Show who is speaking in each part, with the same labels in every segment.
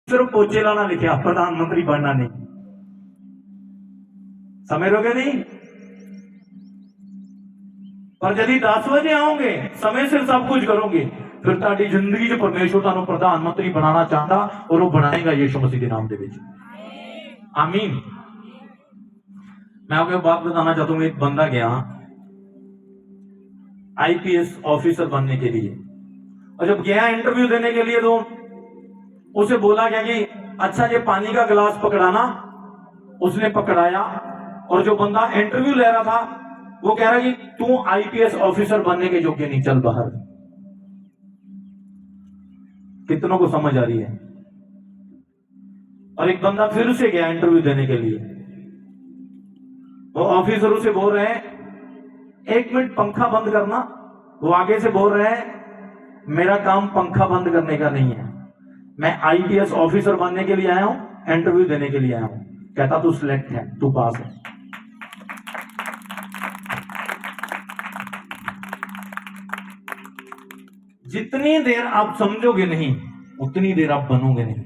Speaker 1: सिर्फ पोचे लाना लिखा, प्रधानमंत्री बनना नहीं। समझ रहे नहीं? पर यदि 10 बजे आओगे, समय से सब कुछ करोगे, फिर ताड़ी जिंदगी जो परमेश्वर तुहानू प्रधानमंत्री बनाना चाहता और वो बनाएगा यीशु मसीह के नाम दे विच। आमीन। मैं आपको बात बताना चाहता हूं। एक बंदा गया आईपीएस ऑफिसर बनने के लिए, और जब गया इंटरव्यू देने के लिए तो उसे बोला गया कि अच्छा ये पानी का गिलास पकड़ाना। उसने पकड़ाया, और जो बंदा इंटरव्यू ले रहा था वो कह रहा कि तू आईपीएस ऑफिसर बनने के योग्य नहीं, चल बाहर। कितनों को समझ आ रही है? और एक बंदा फिर से गया इंटरव्यू देने के लिए, वो ऑफिसर उसे बोल रहे हैं 1 मिनट पंखा बंद करना। वो आगे से बोल रहे हैं मेरा काम पंखा बंद करने का नहीं है, मैं आईपीएस ऑफिसर बनने के लिए आया हूं, इंटरव्यू देने के लिए आया हूं। कहता तू सिलेक्ट है, तू पास है। जितनी देर आप समझोगे नहीं उतनी देर आप बनोगे नहीं।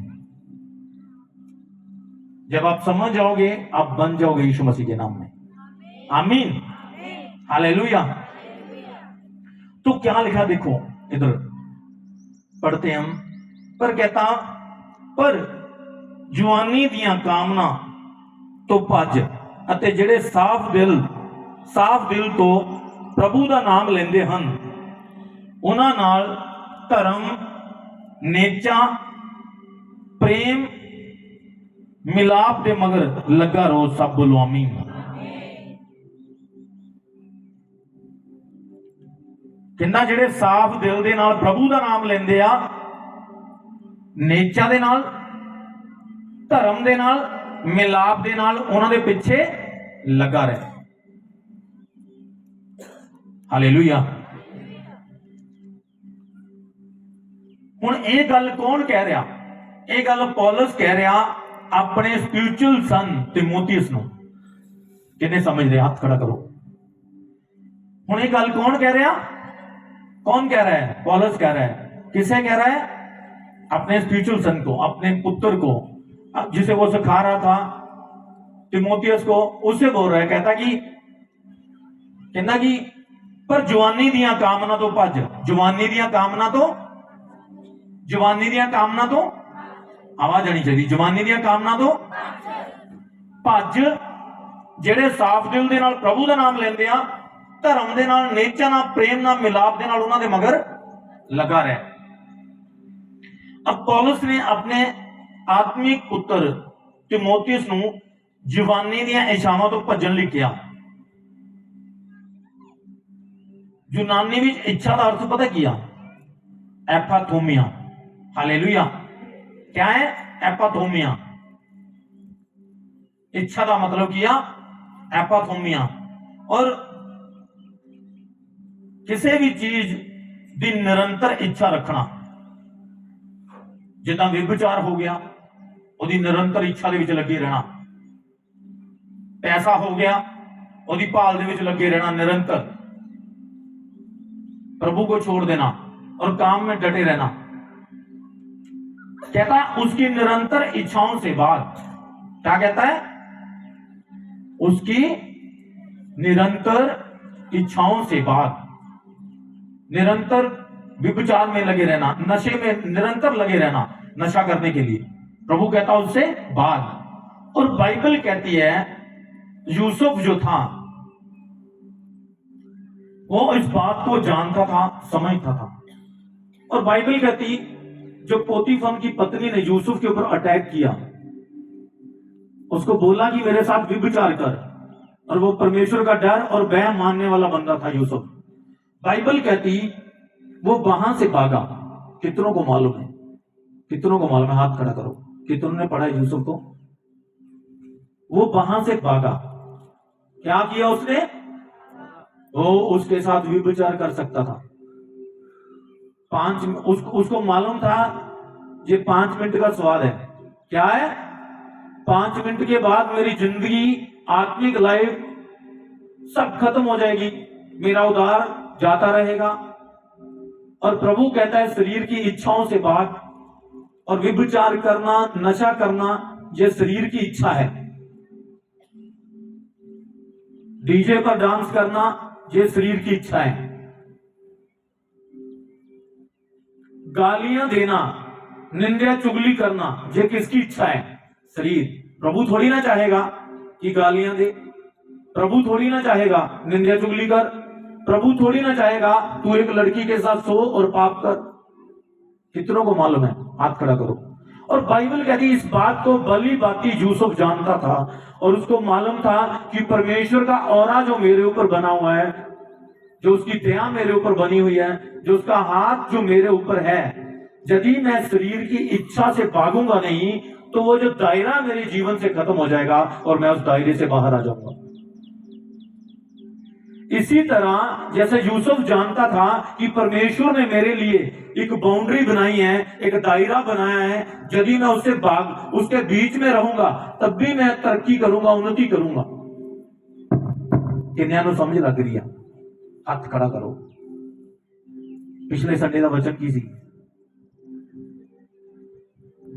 Speaker 1: जब आप समझ जाओगे आप बन जाओगे यीशु मसीह के नाम में। आमीन, हालेलुया। तो क्या लिखा देखो, इधर पढ़ते हम। पर कहता पर जुआनी दियां कामना तो भज, अते जेड़े साफ दिल तो प्रभु दा नाम लेंदे हन, उन्हां नाल धर्म, नेचा, प्रेम, मिलाप दे मगर लगा रहो। सब बोलो आमीन। किन्ना जेड़े साफ दिल दे नाल प्रभु दा नाम लेंदे आ, नेचा दे नाल, धर्म दे नाल, मिलाप दे नाल, उन्हां दे पिछे लगा रहे। हालेलुया। हुण ये गल कौन कह रहा? ये गल पौलुस कह रहा अपने स्पिरिचुअल सन तीमुथियुस नूं। किन्ने समझ रहे? हाथ खड़ा करो। हुण ये गल कौन कह रहा? कौन कह रहा है? पौलुस कह रहा है। किसे कह रहा है? अपने स्पिरिचुअल सन को, अपने पुत्र को, जिसे वो सिखा रहा था तीमुथियुस को, उसे बोल रहा है। कहता कि पर जवानी दियां कामना तो भज। जवानी दियां कामना तो आवाज आनी चाहिए। जवानी दियां कामना तो भज, जेड़े साफ दिल दे नाल प्रभु दा नाम लेंदे आ, धर्म दे नाल, नेचा नाल, प्रेम नाल, मिलाप दे नाल उन्हां दे मगर लगा रहे। अब पौलुस ने अपने आत्मिक पुत्र तीमुथियुस नूं जवानी दियां इच्छावां तो भजन लई कहा। यूनानी विच इच्छा का अर्थ पता किया? एपाथोमिया। हालेलुया। क्या है? एपाथोमिया। इच्छा का मतलब किया एपाथोमिया। और किसी भी चीज की निरंतर इच्छा रखना, जिदा व्यभिचार हो गया, उसकी निरंतर इच्छा के लगे रहना। पैसा हो गया, उसकी भाल के लगे रहना निरंतर। प्रभु को छोड़ देना और काम में डटे रहना। कहता है उसकी निरंतर इच्छाओं से बाद। क्या कहता है? उसकी निरंतर इच्छाओं से बाद, निरंतर व्यभिचार में लगे रहना, नशे में निरंतर लगे रहना, नशा करने के लिए। प्रभु कहता है उससे बाद। और बाइबल कहती है यूसुफ जो था वो इस बात को जानता था, समझता था। और बाइबल कहती जो पोतीफर की पत्नी ने यूसुफ के ऊपर अटैक किया, उसको बोला कि मेरे साथ व्यभिचार कर, और वो परमेश्वर का डर और भय मानने वाला बंदा था यूसुफ। बाइबल कहती वो वहां से भागा। कितनों को मालूम है? कितनों को मालूम है? हाथ खड़ा करो। कितनों ने पढ़ा यूसुफ को? वो वहां से भागा। क्या किया उसने? वो उसके साथ व्यभिचार कर सकता था। उसको मालूम था ये 5 मिनट का स्वाद है। क्या है? 5 मिनट के बाद मेरी जिंदगी, आत्मिक लाइफ सब खत्म हो जाएगी, मेरा उद्धार जाता रहेगा। और प्रभु कहता है शरीर की इच्छाओं से भाग और व्यभिचार करना, नशा करना, यह शरीर की इच्छा है। डीजे पर डांस करना, यह शरीर की इच्छा है। गालियां देना, निंदा चुगली करना, यह किसकी इच्छा है? शरीर। प्रभु थोड़ी ना चाहेगा कि गालियां दे, प्रभु थोड़ी ना चाहेगा निंदा चुगली कर, प्रभु थोड़ी ना चाहेगा तू एक लड़की के साथ सो और पाप कर। कितनों को मालूम है? हाथ खड़ा करो। और बाइबल कहती है इस बात को भली भांति यूसुफ जानता था और उसको मालूम था कि परमेश्वर का औरा जो मेरे ऊपर बना हुआ है, जो उसकी दया मेरे ऊपर बनी हुई है, जो उसका हाथ जो मेरे ऊपर है, यदि मैं शरीर की इच्छा से भागूंगा नहीं तो वो जो दायरा मेरे जीवन से खत्म हो जाएगा और मैं उस दायरे से बाहर आ जाऊंगा। इसी तरह जैसे यूसुफ जानता था कि परमेश्वर ने मेरे लिए एक बाउंड्री बनाई है, एक दायरा बनाया है, यदि मैं उसके बीच में रहूंगा तब भी मैं तरक्की करूंगा, उन्नति करूंगा। किन्या समझ लग रही है? हाथ खड़ा करो। पिछले संडे का वचन की सी